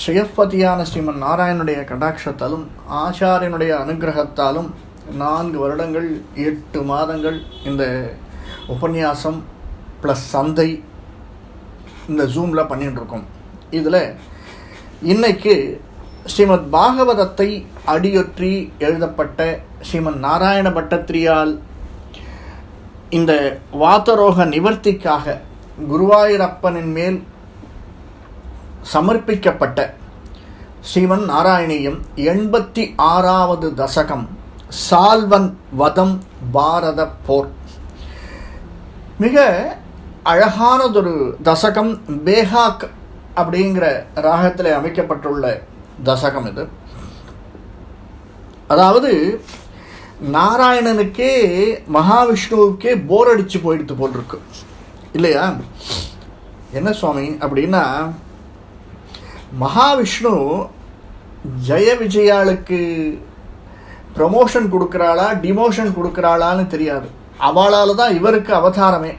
ஸ்ரீயப்பதியான ஸ்ரீமன் நாராயணனுடைய கடாட்சத்தாலும் ஆச்சாரியனுடைய அனுகிரகத்தாலும் 4 வருடங்கள் 8 மாதங்கள் இந்த உபன்யாசம் ப்ளஸ் சந்தை இந்த ஜூமில் பண்ணிட்டுருக்கோம். இதில் இன்னைக்கு ஸ்ரீமத் பாகவதத்தை அடியொற்றி எழுதப்பட்ட ஸ்ரீமன் நாராயண பட்டத்திரியால் இந்த வாதரோக நிவர்த்திக்காக குருவாயூரப்பனின் மேல் சமர்ப்பிக்கப்பட்ட ஸ்ரீமன் நாராயணியம் 86வது தசகம் சால்வன் வதம் பாரத போர். மிக அழகானதொரு தசகம். பேஹாக் அப்படிங்கிற ராகத்தில் அமைக்கப்பட்டுள்ள தசகம் இது. அதாவது நாராயணனுக்கே மகாவிஷ்ணுவுக்கே போர் அடித்து போயிடுத்து போல் இருக்கு இல்லையா? என்ன சுவாமி அப்படின்னா, மகாவிஷ்ணு ஜெய விஜயாளுக்கு ப்ரமோஷன் கொடுக்குறாளா டிமோஷன் கொடுக்குறாளான்னு தெரியாது. அவளால் தான் இவருக்கு அவதாரமே.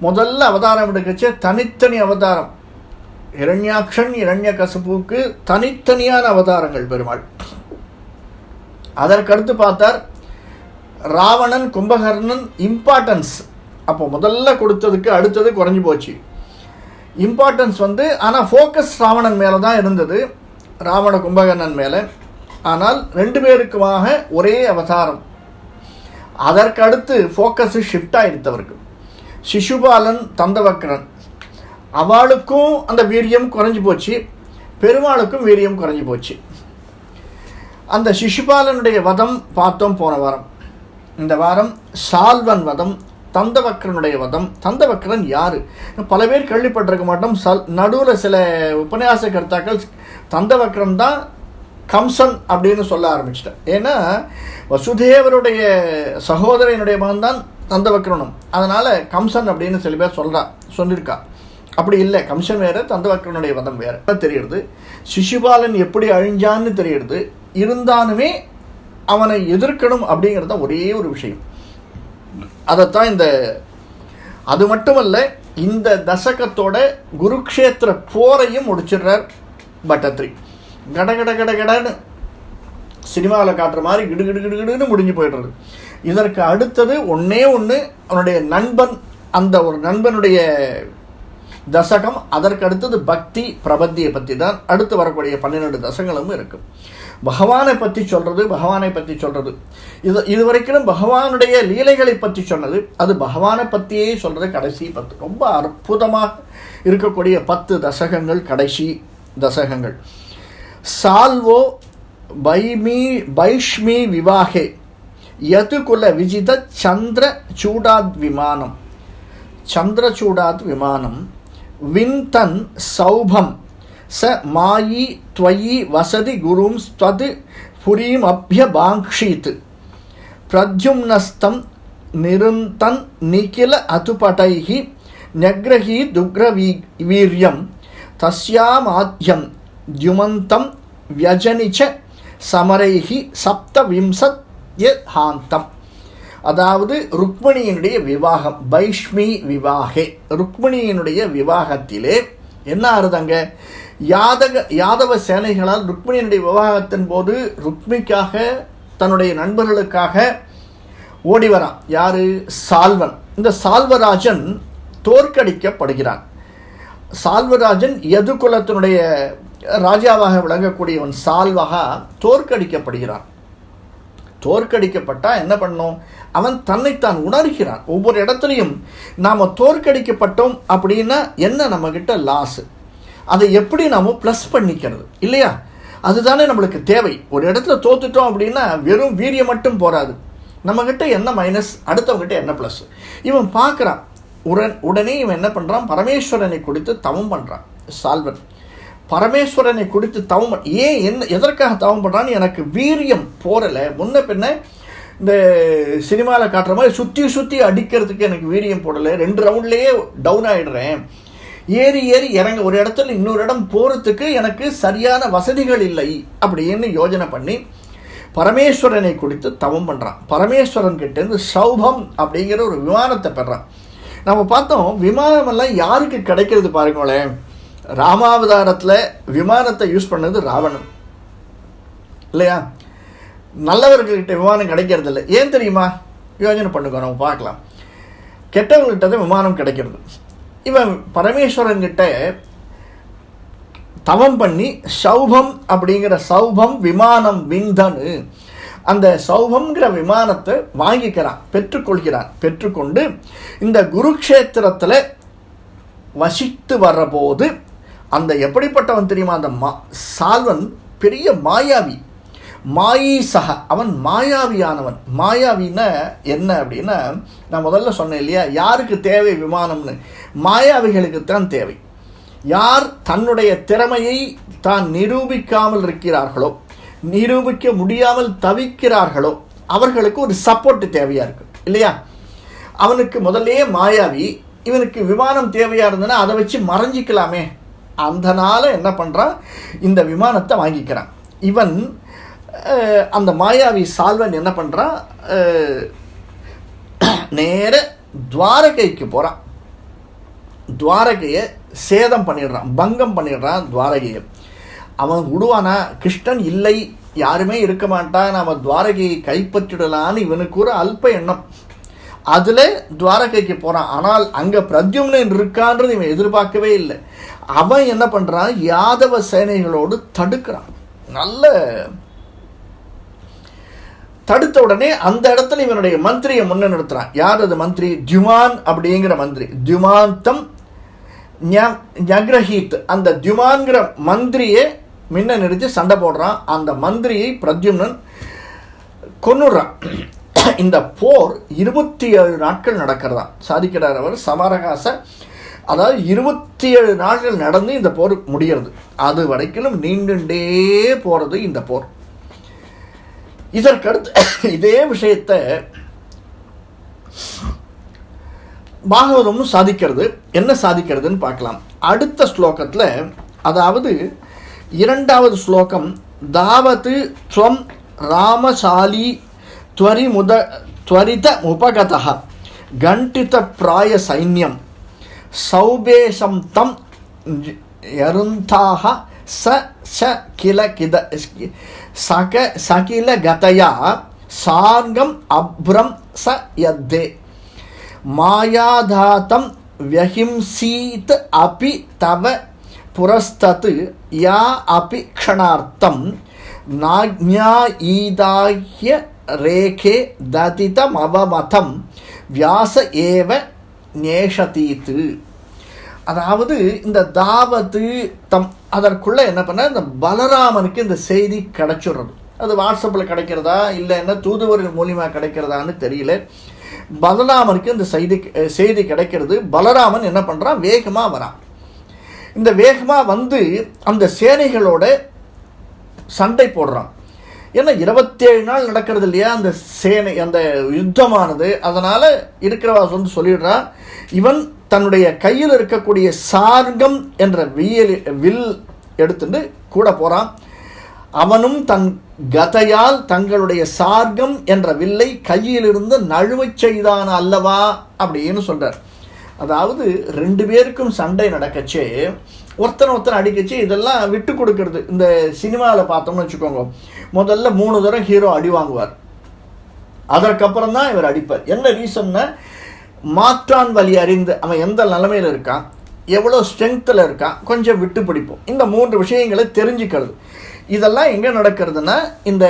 முதல்ல அவதாரம் எடுக்கச்சே தனித்தனி அவதாரம். இரண்யாக்ஷன் இரண்யகசிபுக்கு தனித்தனியான அவதாரங்கள் பெருமாள். அதற்கடுத்து பார்த்தார் ராவணன் கும்பகர்ணன் இம்பார்ட்டன்ஸ். அப்போ முதல்ல கொடுத்ததுக்கு அடுத்தது குறைஞ்சி போச்சு இம்பார்ட்டன்ஸ் ஆனால் ஃபோக்கஸ் ராவணன் மேலே தான் இருந்தது, ராவண கும்பகர்ணன் மேலே. ஆனால் 2 பேருக்குமாக ஒரே அவதாரம். அதற்கடுத்து ஃபோக்கஸ் ஷிஃப்ட் ஆகிடுத்தவருக்கு. சிசுபாலன் தந்தவக்கரன் அவளுக்கும் அந்த வீரியம் குறைஞ்சி போச்சு, பெருமாளுக்கும் வீரியம் குறைஞ்சி போச்சு. அந்த சிசுபாலனுடைய வதம் பார்த்தோம் போன வாரம். இந்த வாரம் சால்வன் வதம், தந்தவக்கரனுடைய வதம். தந்தவக்கரன் யார்? பல பேர் கேள்விப்பட்டிருக்க மாட்டோம். நடுவில் சில உபன்யாச கர்த்தாக்கள் தந்தவக்கரன் தான் கம்சன் அப்படின்னு சொல்ல ஆரம்பிச்சிட்டேன். ஏன்னா வசுதேவருடைய சகோதரனுடைய மகன் தான் தந்தவக்கரனும், அதனால் கம்சன் அப்படின்னு சில பேர் சொல்லியிருக்கா. அப்படி இல்லை, கம்சன் வேறு, தந்தவக்கரனுடைய வதம் வேறு தெரியுது. சிசுபாலன் எப்படி அழிஞ்சான்னு தெரியுது. இருந்தாலுமே அவனை எதிர்க்கணும் அப்படிங்கிறது தான் ஒரே ஒரு விஷயம். அதைத்தான் அது மட்டுமல்ல, இந்த தசகத்தோட குருக்ஷேத்திர போரையும் முடிச்சிடுறார் பட்டத்ரி. கடன்னு சினிமாவில் காட்டுற மாதிரி கிடுகிடுன்னு முடிஞ்சு போயிடுறது. இதற்கு அடுத்தது ஒன்று அவனுடைய நண்பன், அந்த ஒரு நண்பனுடைய தசகம். அதற்கு அடுத்தது பக்தி பிரபத்தியை பற்றி தான் அடுத்து வரக்கூடிய 12 தசகங்களும் இருக்குது. பகவானை பற்றி சொல்கிறது இது வரைக்கும் பகவானுடைய லீலைகளை பற்றி சொன்னது. அது பகவானை பற்றியே சொல்கிறது கடைசி 10. ரொம்ப அற்புதமாக இருக்கக்கூடிய 10 தசகங்கள் கடைசி தசகங்கள். சால்வோ பைஷ்மி விவாகே யதுகுல விஜித சந்திரச்சூடாத் விமானம் விந்தன் சௌபம் ச மாயி த்வயி வசதி குரும் ஸ்வது புரீம் அப்யபாங்ஷீத் பிரத்யும்னஸ்தம் நிருந்தன் நிகில அதுபடைஹி நக்ரஹி துக்ரவீர்யம் தஸ்யாமாத்யம் த்யுமந்தம் வியஜனிச்ச சமரைஹி சப்தவிம்சத்யஹாந்தம். அதாவது ருக்மிணியினுடைய விவாகம், பைஷ்மி விவாகே. ருக்மிணியினுடைய விவாகத்திலே என்ன ஆறுதாங்க? யாதவ சேனைகளால் ருக்மிணியினுடைய விவாகத்தின் போது ருக்மிக்காக தன்னுடைய நண்பர்களுக்காக ஓடி வரான். யாரு? சால்வன். இந்த சால்வராஜன் தோற்கடிக்கப்படுகிறான். சால்வராஜன் யதுகுலத்தினுடைய ராஜாவாக விளங்கக்கூடியவன் சால்வகா தோற்கடிக்கப்படுகிறான். தோற்கடிக்கப்பட்டால் என்ன பண்ணோம்? அவன் தன்னைத்தான் உணர்கிறான். ஒவ்வொரு இடத்துலையும் நாம் தோற்கடிக்கப்பட்டோம் அப்படின்னா என்ன நம்மக்கிட்ட லாஸு, அதை எப்படி நாம் ப்ளஸ் பண்ணிக்கிறது இல்லையா? அதுதானே நம்மளுக்கு தேவை. ஒரு இடத்துல தோத்துட்டோம் அப்படின்னா வெறும் வீரியம் மட்டும் போகாது. நம்மக்கிட்ட என்ன மைனஸ், அடுத்தவங்ககிட்ட என்ன ப்ளஸ். இவன் பார்க்குறான். உடனே இவன் என்ன பண்ணுறான்? பரமேஸ்வரனை குறித்து தவம் பண்ணுறான். சால்வன் பரமேஸ்வரனை குறித்து தவம் எதற்காக தவம் பண்ணுறான்னு எனக்கு வீரியம் போரலை. முன்ன பின்ன இந்த சினிமாவில் காட்டுற மாதிரி சுற்றி அடிக்கிறதுக்கு எனக்கு வீரியம் போடலை. 2 ரவுண்ட்லேயே டவுன் ஆகிடுறேன். ஏறி இறங்க ஒரு இடத்துல இன்னொரு இடம் போகிறதுக்கு எனக்கு சரியான வசதிகள் இல்லை அப்படின்னு யோஜனை பண்ணி பரமேஸ்வரனை குறித்து தவம் பண்ணுறான். பரமேஸ்வரன் கிட்டேருந்து சௌபம் அப்படிங்கிற ஒரு விமானத்தை பெறான். நம்ம பார்த்தோம், விமானமெல்லாம் யாருக்கு கிடைக்கிறது பாருங்களேன். ராமாவதாரத்தில் விமானத்தை யூஸ் பண்ணது ராவணன் இல்லையா? நல்லவர்கள்கிட்ட விமானம் கிடைக்கிறது இல்லை. ஏன் தெரியுமா? யோஜனை பண்ணுங்க, நம்ம பார்க்கலாம். கெட்டவங்கள்கிட்ட தான் விமானம் கிடைக்கிறது. இவன் பரமேஸ்வரன்கிட்ட தவம் பண்ணி சௌபம் அப்படிங்கிற சௌபம் விமானம் விந்தனு அந்த சௌபம்ங்கிற விமானத்தை வாங்கிக்கிறான், பெற்றுக்கொள்கிறான். பெற்றுக்கொண்டு இந்த குருக்ஷேத்திரத்தில் வசித்து வர்றபோது அந்த எப்படிப்பட்டவன் தெரியுமா? அந்த சால்வன் பெரிய மாயாவி, மாயீசக, அவன் மாயாவியானவன். மாயாவின்னா என்ன அப்படின்னா, நான் முதல்ல சொன்னேன் இல்லையா, யாருக்கு தேவை விமானம்னு? மாயாவிகளுக்குத்தான் தேவை. யார் தன்னுடைய திறமையை தான் நிரூபிக்காமல் இருக்கிறார்களோ, நிரூபிக்க முடியாமல் தவிக்கிறார்களோ, அவர்களுக்கு ஒரு சப்போர்ட் தேவையாக இருக்கு இல்லையா? அவனுக்கு முதல்லே மாயாவி, இவனுக்கு விமானம் தேவையாக இருந்ததுன்னா அதை வச்சு மறைஞ்சிக்கலாமே, அதனால என்ன பண்ணுறான், இந்த விமானத்தை வாங்கிக்கிறான். இவன் அந்த மாயாவி சால்வன் என்ன பண்ணுறான், நேர துவாரகைக்கு போகிறான். துவாரகையை சேதம் பண்ணிடுறான், பங்கம் பண்ணிடுறான் துவாரகையை. அவன் விடுவானா? கிருஷ்ணன் இல்லை, யாருமே இருக்க மாட்டான், நம்ம துவாரகையை கைப்பற்றிடலான்னு இவனுக்கு ஒரு அல்ப எண்ணம். அதில் துவாரகைக்கு போகிறான். ஆனால் அங்கே பிரத்யும்னன் இருக்கான்றது இவன் எதிர்பார்க்கவே இல்லை. அவன் என்ன பண்ணுறான், யாதவ சேனைகளோடு தடுக்கிறான். நல்ல தடுத்த உடனே அந்த இடத்துல இவனுடைய மந்திரியை முன்ன நிறுத்துறான். யார் அது மந்திரி? தியுமான் அப்படிங்கிற மந்திரி. தியுமாந்தம் ஞக்ரஹீத், அந்த தியுமான்கிற மந்திரியை முன்ன நிறுத்தி சண்டை போடுறான். அந்த மந்திரியை பிரத்யும்னன் கொன்னுறான். இந்த போர் 27 நாட்கள் நடக்கிறதா சாதிக்கிறார் அவர் சமரகாச. அதாவது 27 நாட்கள் நடந்து இந்த போர் முடிகிறது. அது வரைக்கும் நீண்டுண்டே போகிறது இந்த போர். இதற்கடுத்து இதே விஷயத்தை பாகவதமும் சாதிக்கிறது. என்ன சாதிக்கிறதுன்னு பார்க்கலாம் அடுத்த ஸ்லோகத்தில். அதாவது 2வது ஸ்லோகம், தாவத்து ஸ்வம் ராமசாலி त्वरित उपगतः गण्टित प्राय सैन्यं सौबेशं तं यरुन्थाः स किल किद सकिल गतया सार्गम् अभ्रं स यद्धे मायाधातं व्यहिंसीत अपि तव पुरस्तत् या अपि क्षणार्थं नाज्ञायीदाह्य ரேகே ததிதம் அவமதம் வியாச ஏவ நேஷதீத்து. அதாவது இந்த தாவத்து தம் அதற்குள்ளே என்ன பண்ண, இந்த பலராமனுக்கு இந்த செய்தி கிடைச்சிடுறது. அது வாட்ஸ்அப்பில் கிடைக்கிறதா இல்லை என்ன தூதுவர்கள் மூலியமாக கிடைக்கிறதான்னு தெரியல. பலராமனுக்கு இந்த செய்தி கிடைக்கிறது. பலராமன் என்ன பண்ணுறான், வேகமாக வரான். இந்த வேகமாக வந்து அந்த சேனைகளோட சண்டை போடுறான். ஏன்னா 27 நாள் நடக்கிறது இல்லையா அந்த சேனை, அந்த யுத்தமானது. அதனால் இருக்கிறவா வந்து சொல்லிடுறா, இவன் தன்னுடைய கையில் இருக்கக்கூடிய சார்கம் என்ற வில் எடுத்துட்டு கூட போகிறான். அவனும் தன் கதையால் தங்களுடைய சார்கம் என்ற வில்லை கையிலிருந்து நழுவச் செய்தான் அல்லவா அப்படின்னு சொல்கிறார். அதாவது 2 பேருக்கும் சண்டை நடக்கச்சே ஒருத்தன் அடிக்கச்சு இதெல்லாம் விட்டு கொடுக்கறது. இந்த சினிமாவில் பார்த்தோம்னு வச்சுக்கோங்க, முதல்ல 3 தடவை ஹீரோ அடி வாங்குவார், அதற்கப்புறம் தான் இவர் அடிப்பார். என்ன ரீசன்னா, மாற்றான் வழி அறிந்து அவன் எந்த நிலைமையில் இருக்கான், எவ்வளோ ஸ்ட்ரென்த்தில் இருக்கான், கொஞ்சம் விட்டு பிடிப்போம். இந்த 3 விஷயங்களை தெரிஞ்சுக்கிறது. இதெல்லாம் எங்கே நடக்கிறதுனா இந்த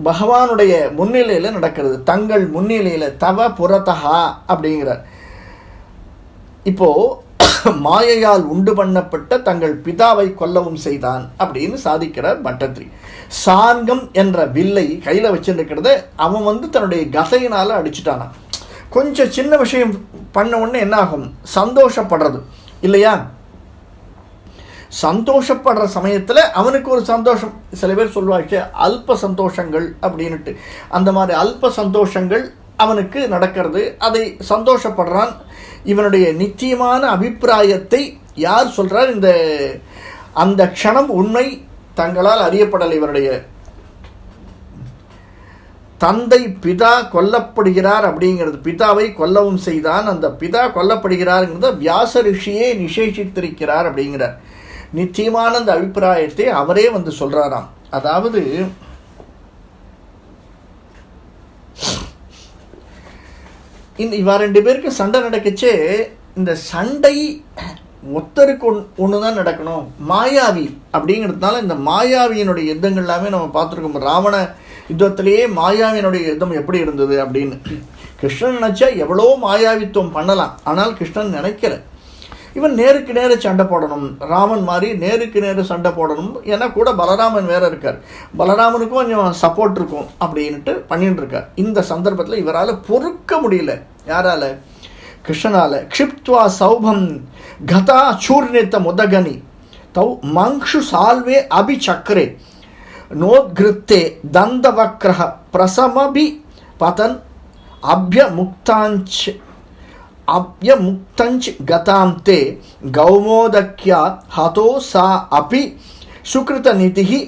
பகவானுடைய முன்னிலையில் நடக்கிறது. தங்கள் முன்னிலையில் தவ புறத்தகா அப்படிங்கிறார். இப்போது மாயையால் உண்டு பண்ணப்பட்ட தங்கள் பிதாவை கொல்லவும் செய்தான் அப்படின்னு சாதிக்கிறார் பட்டத்ரி. சார்கம் என்ற வில்லை கையில் வச்சுருக்கிறத அவன் வந்து தன்னுடைய கதையினால் அடிச்சுட்டானான். கொஞ்சம் சின்ன விஷயம் பண்ண உடனே என்ன ஆகும், சந்தோஷப்படுறது இல்லையா? சந்தோஷப்படுற சமயத்தில் அவனுக்கு ஒரு சந்தோஷம். சில பேர் சொல்லுவாங்க அல்ப சந்தோஷங்கள் அப்படின்ட்டு. அந்த மாதிரி அல்ப சந்தோஷங்கள் அவனுக்கு நடக்கிறது. அதை சந்தோஷப்படுறான். இவனுடைய நிச்சயமான அபிப்பிராயத்தை யார் சொல்கிறார், இந்த அந்த க்ஷணம் உண்மை தங்களால் அறியப்படலை. இவனுடைய தந்தை பிதா கொல்லப்படுகிறார் அப்படிங்கிறது, பிதாவை கொல்லவும் செய்தான், அந்த பிதா கொல்லப்படுகிறார்ங்கிறத வியாச ரிஷியே நிஷேஷித்திருக்கிறார் அப்படிங்கிறார். நிச்சயமான அந்த அபிப்பிராயத்தை அவரே வந்து சொல்றாராம். அதாவது இவ 2 பேருக்கு சண்டை நடக்குச்சே, இந்த சண்டை ஒத்தருக்கு ஒன்று தான் நடக்கணும், மாயாவி அப்படிங்கிறதுனால இந்த மாயாவியினுடைய யுத்தங்கள் எல்லாமே நம்ம பார்த்துருக்கோம். ராவண யுத்தத்திலேயே மாயாவியினுடைய யுத்தம் எப்படி இருந்தது அப்படின்னு. கிருஷ்ணன் நினைச்சா எவ்வளோ மாயாவித்துவம் பண்ணலாம், ஆனால் கிருஷ்ணன் நினைக்கல. இவன் நேருக்கு நேர சண்டை போடணும், ராமன் மாதிரி நேருக்கு நேரு சண்டை போடணும். ஏன்னா கூட பலராமன் வேற இருக்கார், பலராமனுக்கும் கொஞ்சம் சப்போர்ட் இருக்கும் அப்படின்ட்டு பண்ணிட்டு இருக்கார். இந்த சந்தர்ப்பத்தில் இவரால் பொறுக்க முடியல. யாரால? கிருஷ்ணனால. க்ஷிப்த்வா சௌபம் கதா சூர்ணித்த முதகனி தௌ மங்ஷு சால்வே அபிசக்ரே நோத்கிருத்தே தந்தவக்ரஹ பிரசமபி பதன் அப்யமுக்தஞ்ச் கதாம் தே கௌமோதக்யா ஹதோ சா அபி சுக்ருத நிதிஹி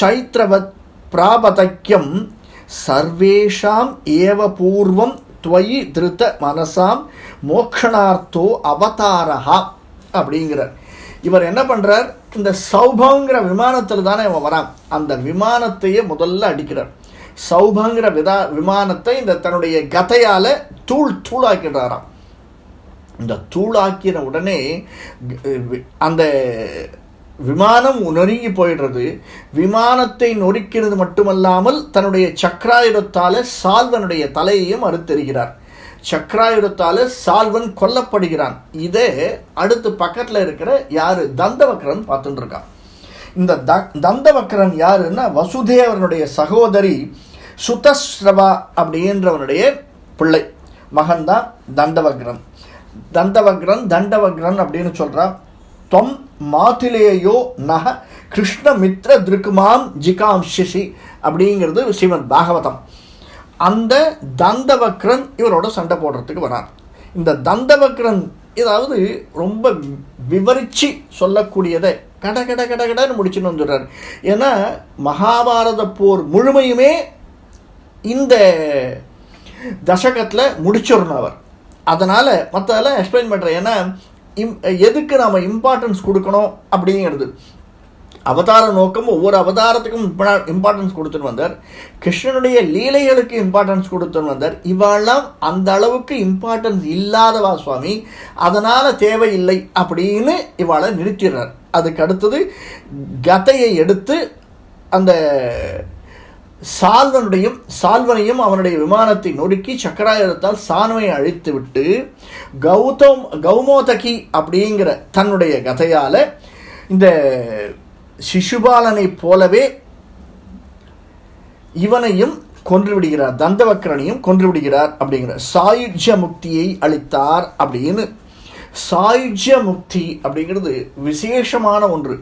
சைத்ரவத் பிராபதக்யம் சர்வேஷாம் ஏவ பூர்வம் துவயி திருத்த மனசாம் மோக்ஷணார்த்தோ அவதாரஹா அப்படிங்கிறார். இவர் என்ன பண்ணுறார், இந்த சௌபங்கிற விமானத்தில் தானே இவன் வரான், அந்த விமானத்தையே முதல்ல அடிக்கிறார். சௌபங்கிற விமானத்தை இந்த தன்னுடைய கதையால் தூளாக்கிடுறாராம். இந்த தூளாக்கின உடனே அந்த விமானம் நொறுங்கி போயிடுறது. விமானத்தை நொறுக்கிறது மட்டுமல்லாமல் தன்னுடைய சக்கராயுதத்தால் சால்வனுடைய தலையையும் அறுத்தெறிகிறார். சக்கராயுதத்தால் சால்வன் கொல்லப்படுகிறான். இதே அடுத்து பக்கத்தில் இருக்கிற யாரு, தந்தவக்ரன் பார்த்துட்டு இருக்கான். இந்த தந்தவக்ரன் யாருன்னா வசுதேவனுடைய சகோதரி சுதஸ்ரவா அப்படின்றவனுடைய பிள்ளை மகன்தான் தண்டவக்ரன். தண்டவக்ரன் அப்படின்னு சொல்றான். தொம் மாத்திலேயோ நக கிருஷ்ணமித்ர திருக்குமாம் ஜிகாம்ஷி அப்படிங்கிறது ஸ்ரீமத் பாகவதம். அந்த தந்தவக்ரன் இவரோட சண்டை போடுறதுக்கு வரான். இந்த தந்தவக்ரன் ஏதாவது ரொம்ப விவரித்து சொல்லக்கூடியதை கடன்னு முடிச்சுன்னு வந்துடுறார். ஏன்னா மகாபாரத போர் முழுமையுமே இந்த தசகத்தில் முடிச்சிடணும் அவர். அதனால் மற்றதெல்லாம் எக்ஸ்பிளைன் பண்ணுறேன். ஏன்னா எதுக்கு நாம் இம்பார்ட்டன்ஸ் கொடுக்கணும் அப்படிங்கிறது. அவதார நோக்கம், ஒவ்வொரு அவதாரத்துக்கும் இம்பார்ட்டன்ஸ் கொடுத்துன்னு வந்தார். கிருஷ்ணனுடைய லீலைகளுக்கு இம்பார்ட்டன்ஸ் கொடுத்துன்னு வந்தார். இவாளெல்லாம் அந்த அளவுக்கு இம்பார்ட்டன்ஸ் இல்லாதவா சுவாமி, அதனால் தேவையில்லை அப்படின்னு இவாளை நிறுத்திடுறார். அதுக்கு அடுத்தது கதையை எடுத்து அந்த சால்வனையும் அவனுடைய விமானத்தை நொறுக்கி சக்கராயுதத்தால் சால்வனை அழித்து விட்டு கௌமோதகி அப்படிங்கிற தன்னுடைய கதையால் இந்த சிசுபாலனை போலவே இவனையும் கொன்றுவிடுகிறார், தந்தவக்ரனையும் கொன்றுவிடுகிறார் அப்படிங்கிற சாயுஜ்ய முக்தியை அளித்தார் அப்படின்னு. சாயுஜ்ய முக்தி அப்படிங்கிறது விசேஷமான ஒன்று,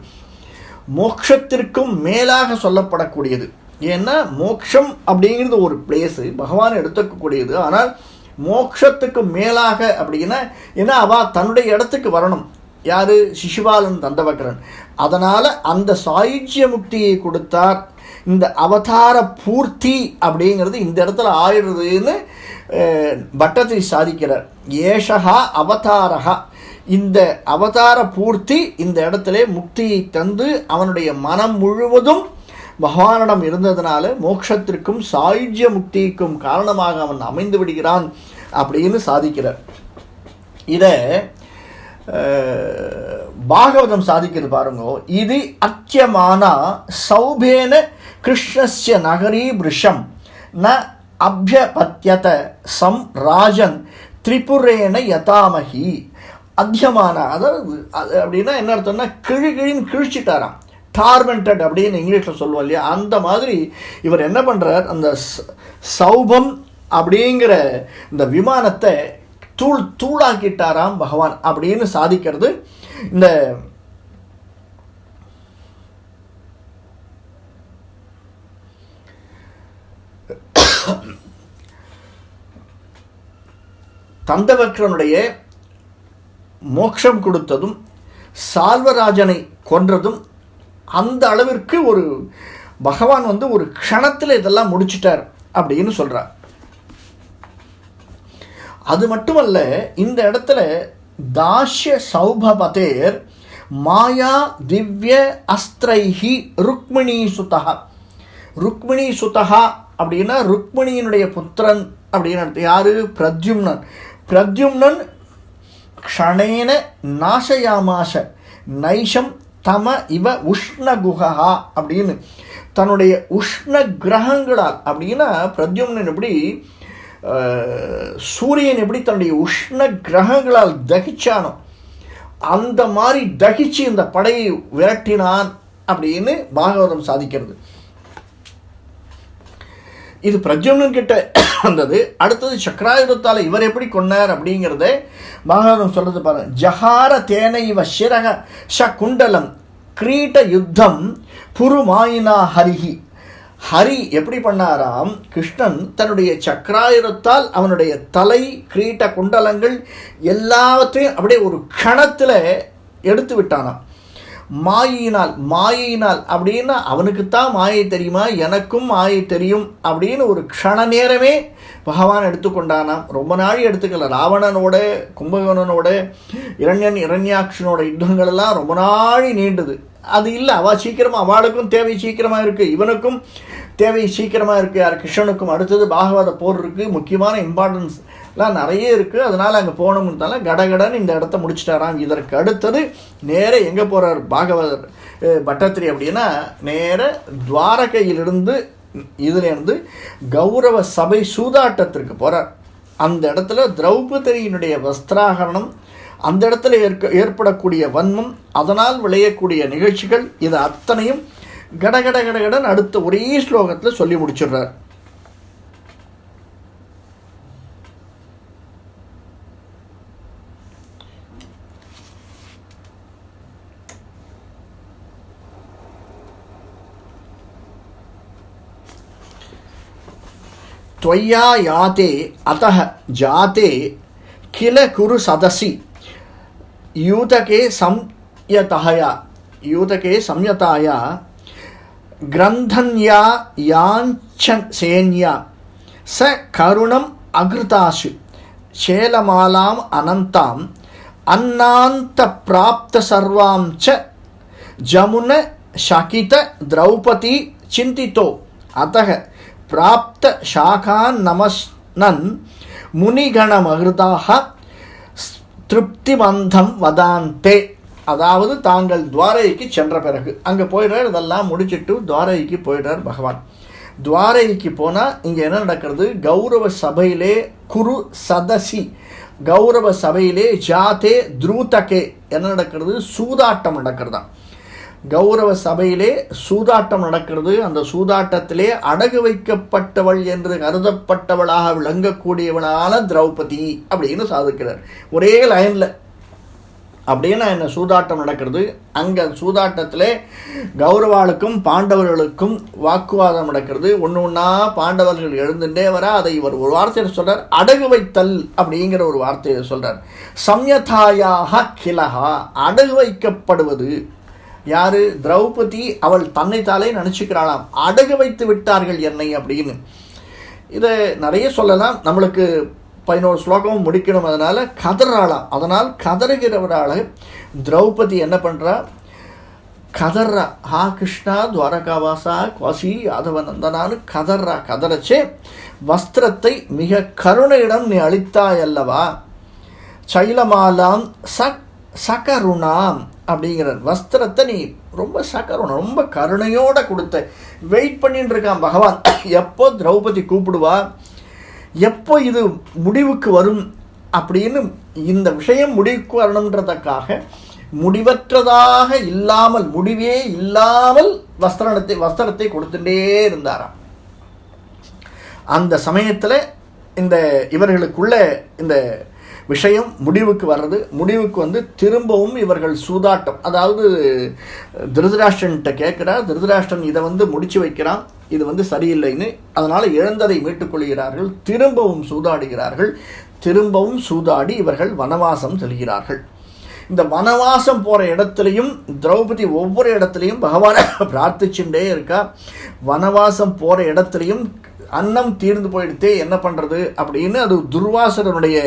மோட்சத்திற்கும் மேலாக சொல்லப்படக்கூடியது. ஏன்னா மோட்சம் அப்படிங்கிறது ஒரு பிளேஸு, பகவான் எடுத்துக்கக்கூடியது. ஆனால் மோட்சத்துக்கு மேலாக அப்படின்னா ஏன்னா அவள் தன்னுடைய இடத்துக்கு வரணும். யார்? சிசுபாலன் தந்தவக்ரன். அதனால் அந்த சாயுஜ்ய முக்தியை கொடுத்தார். இந்த அவதார பூர்த்தி அப்படிங்கிறது இந்த இடத்துல ஆயிடுறதுன்னு பட்டத்தை சாதிக்கிறார். ஏஷகா அவதாரகா, இந்த அவதார பூர்த்தி இந்த இடத்துல முக்தியை தந்து அவனுடைய மனம் முழுவதும் பகவானிடம் இருந்ததுனால மோட்சத்திற்கும் சாயுஜ்ய முக்திக்கும் காரணமாக அவன் அமைந்து விடுகிறான் அப்படின்னு சாதிக்கிறார். இதை பாகவதம் சாதிக்கிறது பாருங்க. இது அத்தியமானா சௌபேன கிருஷ்ணஸ்ய நகரி பிருஷம் ந அபியபத்யத சம் ராஜன் திரிபுரேன யதாமகி. அத்தியமான அதாவது அப்படின்னா என்ன அர்த்தம்னா கிழின்னு கிழிச்சிட்டாராம். டார்மெண்டட் அப்படின்னு இங்கிலீஷில் சொல்லுவோம் இல்லையா, அந்த மாதிரி இவர் என்ன பண்ணுறார், அந்த சௌபம் அப்படிங்கிற இந்த விமானத்தை தூளாக்கிட்டாராம் பகவான் அப்படின்னு சாதிக்கிறது. இந்த தந்தவக்ரனுடைய மோட்சம் கொடுத்ததும் சால்வராஜனை கொன்றதும் அந்த அளவிற்கு ஒரு பகவான் ஒரு க்ஷணத்தில் இதெல்லாம் முடிச்சிட்டார் அப்படின்னு சொல்கிறார். அது மட்டுமல்ல, இந்த இடத்துல தாஷ்ய சௌபபதேர் மாயா திவ்ய அஸ்திரைஹி ருக்மிணி சுதா. ருக்மிணி சுதா அப்படின்னா ருக்மிணியினுடைய புத்திரன் அப்படின்னு அர்த்தம். யாரு? பிரத்யும்னன். பிரத்யும்னன் க்ஷணேன நாசயாமாச நைஷம் தம இவ உஷ்ணகுஹா அப்படின்னு தன்னுடைய உஷ்ண கிரகங்களால். அப்படின்னா பிரத்யும்னன் எப்படி சூரியன் எப்படி தன்னுடைய உஷ்ண கிரகங்களால் தகிச்சானோ அந்த மாதிரி தகிச்சு இந்த படையை விரட்டினான் அப்படின்னு பாகவதம் சாதிக்கிறது. இது பிரத்யும்னன் கிட்ட வந்தது. அடுத்தது சக்கராயுதத்தால் இவர் எப்படி கொண்டார் அப்படிங்கிறத பாகவதம் சொல்றது பாருங்க. ஜஹார தேனை இவ சிரக ஷ குண்டலம் கிரீட யுத்தம் புருமாயினா ஹரிஹி. ஹரி எப்படி பண்ணாராம்? கிருஷ்ணன் தன்னுடைய சக்கராயுதத்தால் அவனுடைய தலை, கிரீட்ட குண்டலங்கள் எல்லாவற்றையும் அப்படியே ஒரு கணத்தில் எடுத்து விட்டானாம். மாயினால். மாயினால் அப்படின்னா அவனுக்குத்தான் மாயை தெரியுமா, எனக்கும் மாயை தெரியும் அப்படின்னு ஒரு க்ஷண நேரமே பகவான் எடுத்துக்கொண்டானாம். ரொம்ப நாள் எடுத்துக்கல. ராவணனோட, கும்பகர்ணனோட, இரண்யாட்சனோட யுத்தங்கள் எல்லாம் ரொம்ப நாள் நீண்டது. அது இல்லை, அவள் சீக்கிரமாக, அவளுக்கும் தேவை சீக்கிரமாக இருக்குது, இவனுக்கும் தேவை சீக்கிரமாக இருக்குது. யார்? கிருஷ்ணனுக்கும். அடுத்தது பாகவத போர் இருக்குது, முக்கியமான இம்பார்ட்டன்ஸ்லாம் நிறைய இருக்குது. அதனால் அங்கே போகணும்னால கடகடன்னு இந்த இடத்த முடிச்சிட்டாராம். இதற்கு அடுத்தது நேர எங்கே போகிறார் பாகவதர் பட்டத்திரி அப்படின்னா, நேர துவாரகையிலிருந்து இதுலேருந்து கௌரவ சபை சூதாட்டத்திற்கு போகிறார். அந்த இடத்துல திரௌபதியினுடைய வஸ்திராகரணம், அந்த இடத்துல ஏற்படக்கூடிய வன்மம், அதனால் விளையக்கூடிய நிகழ்ச்சிகள், இது அத்தனையும் கடகட கடகடன் அடுத்த ஒரே ஸ்லோகத்தில் சொல்லி முடிச்சிடுறார். त्वय्या याते अतः जाते किल कुरु सदसि यूतके संयताया ग्रन्थन्या याञ्छन् सेन्या स करुणम् अघृतासु शेलमालाम् अनन्ताम् अन्नान्तप्राप्त सर्वां च जमुन शकित द्रौपदी चिन्तितो अतः प्राप्त शाखान् नमस्नन् முனிகணமகிருதாக திருப்திமந்தம் வதாந்தே. அதாவது தாங்கள் துவாரகைக்கு சென்ற பிறகு அங்கே போயிடுறார். இதெல்லாம் முடிச்சுட்டு துவாரகைக்கு போயிடுறார் பகவான். துவாரகைக்கு போனால் இங்கே என்ன நடக்கிறது? கௌரவ சபையிலே குரு சதசி, கௌரவ சபையிலே ஜாதே துரூதகே என்ன நடக்கிறது? சூதாட்டம் நடக்கிறதாம். கௌரவ சபையிலே சூதாட்டம் நடக்கிறது. அந்த சூதாட்டத்திலே அடகு வைக்கப்பட்டவள் என்று கருதப்பட்டவளாக விளங்கக்கூடியவளான திரௌபதி அப்படின்னு சாதிக்கிறார். ஒரே லைனில் அப்படின்னா என்ன? சூதாட்டம் நடக்கிறது. அங்கே சூதாட்டத்திலே கௌரவாளுக்கும் பாண்டவர்களுக்கும் வாக்குவாதம் நடக்கிறது. ஒன்று ஒன்றா பாண்டவர்கள் எழுந்துட்டே வர அதை இவர் ஒரு வார்த்தையை சொல்கிறார், அடகு வைத்தல் அப்படிங்கிற ஒரு வார்த்தையை சொல்கிறார். சம்யதாயாக கிலகா, அடகு வைக்கப்படுவது. யாரு? திரௌபதி. அவள் தன்னைத்தாலே நினச்சிக்கிறாளாம், அடகு வைத்து விட்டார்கள் என்னை அப்படின்னு. இதை நிறைய சொல்லலாம், நம்மளுக்கு 11 ஸ்லோகமும் முடிக்கணும். அதனால் கதறாளாம். அதனால் கதறுகிறவரால் திரௌபதி என்ன பண்ணுறா? கதர்றா. ஹா கிருஷ்ணா துவாரகாவாசா குவாசி யாதவ நந்தனான்னு கதர்றா. கதறச்சே வஸ்திரத்தை மிக கருணையிடம் நீ அளித்தாய் அல்லவா, சைலமாலாம் சகருணாம் அப்படிங்கிறார். வஸ்திரத்தை நீ ரொம்ப சகருணம், ரொம்ப கருணையோடு கொடுத்த. வெயிட் பண்ணிட்டு இருக்கான் பகவான், எப்போ திரௌபதி கூப்பிடுவா, எப்போ இது முடிவுக்கு வரும் அப்படின்னு. இந்த விஷயம் முடிவுக்கு வரணுன்றதுக்காக முடிவற்றதாக இல்லாமல், முடிவே இல்லாமல் வஸ்திரத்தை கொடுத்துட்டே இருந்தாராம். அந்த சமயத்தில் இந்த இவர்களுக்குள்ள இந்த விஷயம் முடிவுக்கு வர்றது. முடிவுக்கு வந்து திரும்பவும் இவர்கள் சூதாட்டம், அதாவது திருதராஷ்டிரன்கிட்ட கேட்குறார். திருதராஷ்டிரன் இதை வந்து முடிச்சு வைக்கிறான், இது வந்து சரியில்லைன்னு. அதனால் இழந்ததை மீட்டுக்கொள்கிறார்கள். திரும்பவும் சூதாடுகிறார்கள். திரும்பவும் சூதாடி இவர்கள் வனவாசம் செல்கிறார்கள். இந்த வனவாசம் போகிற இடத்துலையும் திரௌபதி ஒவ்வொரு இடத்துலையும் பகவானை பிரார்த்திச்சுட்டே இருக்கா. வனவாசம் போகிற இடத்துலையும் அன்னம் தீர்ந்து போயிடுத்தே என்ன பண்ணுறது அப்படின்னு அது துர்வாசரனுடைய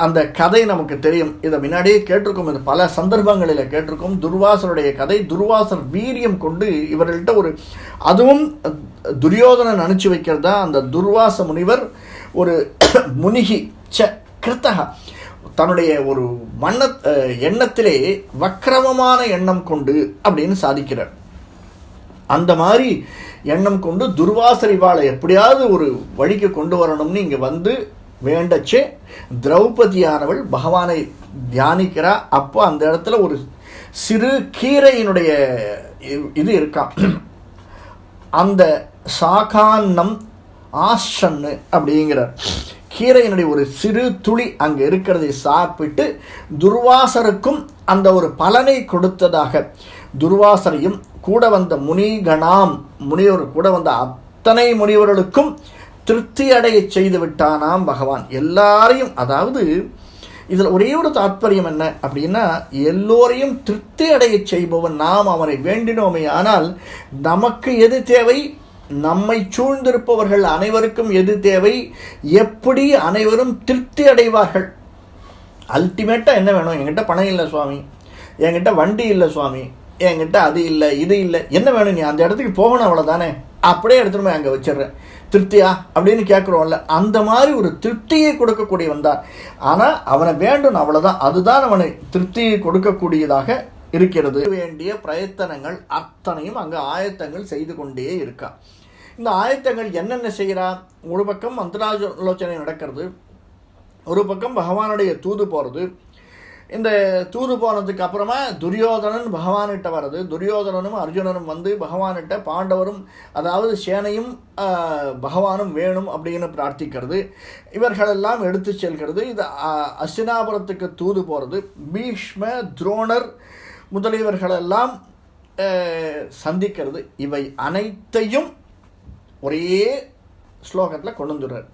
அந்த கதை நமக்கு தெரியும். இதை முன்னாடியே கேட்டிருக்கோம், இது பல சந்தர்ப்பங்களில் கேட்டிருக்கோம். துர்வாசருடைய கதை, துர்வாசர் வீரியம் கொண்டு இவர்கள்ட்ட ஒரு, அதுவும் துரியோதனன் அனுப்பிச்சு வைக்கிறது தான். அந்த துர்வாச முனிவர் ஒரு முனிகி கிருத்தகா தன்னுடைய ஒரு எண்ணத்திலே வக்கிரமமான எண்ணம் கொண்டு அப்படின்னு சாதிக்கிறார். அந்த மாதிரி எண்ணம் கொண்டு துர்வாசர் இவாளை எப்படியாவது ஒரு வழிக்கு கொண்டு வரணும்னு இங்கே வந்து வேண்டச்சே திரௌபதியானவள் பகவானை தியானிக்கிறா. அப்போ அந்த இடத்துல ஒரு சிறு கீரையினுடைய இது இருக்கான். அந்த சாகான்னம் ஆஷன்னு அப்படிங்கிறார். கீரையினுடைய ஒரு சிறு துளி அங்கே இருக்கிறதை சாப்பிட்டு துர்வாசருக்கும் அந்த ஒரு பலனை கொடுத்ததாக, துர்வாசரையும் கூட வந்த முனிகணாம் முனிவர் கூட வந்த அத்தனை முனிவர்களுக்கும் திருப்தி அடைய செய்து விட்டானாம் பகவான் எல்லாரையும். அதாவது இதில் ஒரே ஒரு தாத்பரியம் என்ன அப்படின்னா, எல்லோரையும் திருப்தி அடைய செய்பவன் நாம் அவனை வேண்டினோமே. ஆனால் நமக்கு எது தேவை, நம்மை சூழ்ந்திருப்பவர்கள் அனைவருக்கும் எது தேவை, எப்படி அனைவரும் திருப்தி அடைவார்கள். அல்டிமேட்டாக என்ன வேணும், என்கிட்ட பணம் இல்லை சுவாமி, என்கிட்ட வண்டி இல்லை சுவாமி, என்கிட்ட அது இல்லை இது இல்லை, என்ன வேணும், நீ அந்த இடத்துக்கு போகணும் அவ்வளோதானே, அப்படியே எடுத்துகிட்டு போய் அங்கே வச்சிடுறேன், திருப்தியா அப்படின்னு கேட்குறோம்ல. அந்த மாதிரி ஒரு திருப்தியை கொடுக்கக்கூடியவன் தான். ஆனால் அவனை வேண்டும் அவ்வளோதான், அதுதான் அவனை திருப்தியை கொடுக்கக்கூடியதாக இருக்கிறது. வேண்டிய பிரயத்தனங்கள் அத்தனையும் அங்கே ஆயத்தங்கள் செய்து கொண்டே இருக்கா. இந்த ஆயத்தங்கள் என்னென்ன செய்கிறா, ஒரு பக்கம் மந்திராலோசனை நடக்கிறது, ஒரு பக்கம் பகவானுடைய தூது போகிறது. இந்த தூது போனதுக்கு அப்புறமா துரியோதனன் பகவான்கிட்ட வர்றது, துரியோதனனும் அர்ஜுனனும் வந்து பகவான்கிட்ட பாண்டவரும் அதாவது சேனையும் பகவானும் வேணும் அப்படின்னு பிரார்த்திக்கிறது. இவர்களெல்லாம் எடுத்து செல்கிறது. இது அஸ்தினாபுரத்துக்கு தூது போகிறது. பீஷ்ம துரோணர் முதலியவர்களெல்லாம் சந்திக்கிறது. இவை அனைத்தையும் ஒரே ஸ்லோகத்தில் கொண்டு வந்துடுறார்.